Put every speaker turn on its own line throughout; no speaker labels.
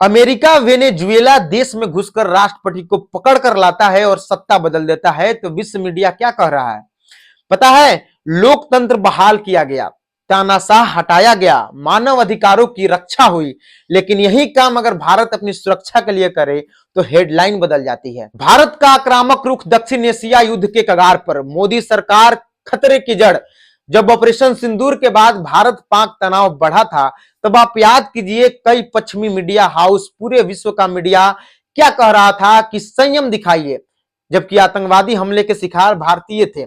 America Venezuela देश में घुसकर राष्ट्रपति को पकड़ कर लाता है और सत्ता बदल देता है, तो विश्व मीडिया क्या कह रहा है पता है? लोकतंत्र बहाल किया गया, तानाशाह हटाया गया, मानव अधिकारों की रक्षा हुई। लेकिन यही काम अगर भारत अपनी सुरक्षा के लिए करे तो हेडलाइन बदल जाती है। भारत का आक्रामक रुख दक्षिण एशिया युद्ध के कगार पर, मोदी सरकार खतरे की जड़। जब ऑपरेशन सिंदूर के बाद भारत पाक तनाव बढ़ा था, तब आप याद कीजिए कई पश्चिमी मीडिया हाउस, पूरे विश्व का मीडिया क्या कह रहा था कि संयम दिखाइए, जबकि आतंकवादी हमले के शिकार भारतीय थे।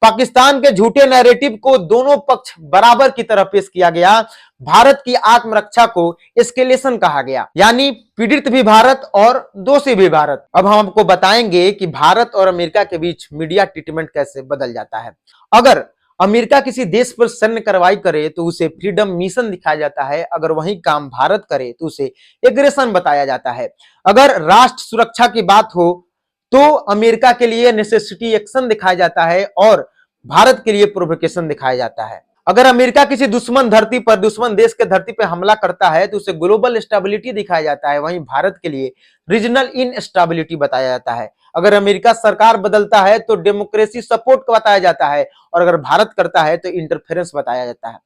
पाकिस्तान के झूठे नैरेटिव को दोनों पक्ष बराबर की तरह पेश किया गया। भारत की आत्मरक्षा को एस्केलेशन कहा गया, यानी पीड़ित भी भारत और दोषी भी भारत। अब हम आपको बताएंगे कि भारत और अमेरिका के बीच मीडिया ट्रीटमेंट कैसे बदल जाता है। अगर अमेरिका किसी देश पर सैन्य कार्रवाई करे तो उसे फ्रीडम मिशन दिखाया जाता है, अगर वही काम भारत करे तो उसे एग्रेशन बताया जाता है। अगर राष्ट्र सुरक्षा की बात हो तो अमेरिका के लिए नेसेसिटी एक्शन दिखाया जाता है और भारत के लिए प्रोवोकेशन दिखाया जाता है। अगर अमेरिका किसी दुश्मन धरती पर, दुश्मन देश के धरती पर हमला करता है तो उसे ग्लोबल स्टेबिलिटी दिखाया जाता है, वहीं भारत के लिए रीजनल इनस्टेबिलिटी बताया जाता है। अगर अमेरिका सरकार बदलता है तो डेमोक्रेसी सपोर्ट बताया जाता है, और अगर भारत करता है तो इंटरफेरेंस बताया जाता है।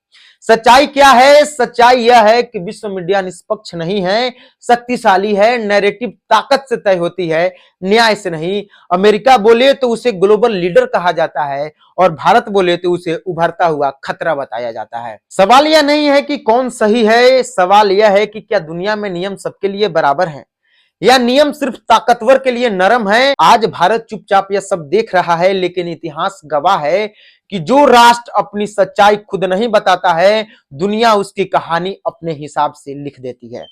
सच्चाई क्या है? सच्चाई यह है कि विश्व मीडिया निष्पक्ष नहीं है, शक्तिशाली है, नैरेटिव ताकत से तय होती है, न्याय से नहीं। अमेरिका बोले तो उसे ग्लोबल लीडर कहा जाता है और भारत बोले तो उसे उभरता हुआ खतरा बताया जाता है। सवाल यह नहीं है कि कौन सही है, सवाल यह है कि क्या दुनिया में नियम सबके लिए बराबर हैं या नियम सिर्फ ताकतवर के लिए नरम है। आज भारत चुपचाप यह सब देख रहा है, लेकिन इतिहास गवाह है कि जो राष्ट्र अपनी सच्चाई खुद नहीं बताता है, दुनिया उसकी कहानी अपने हिसाब से लिख देती है।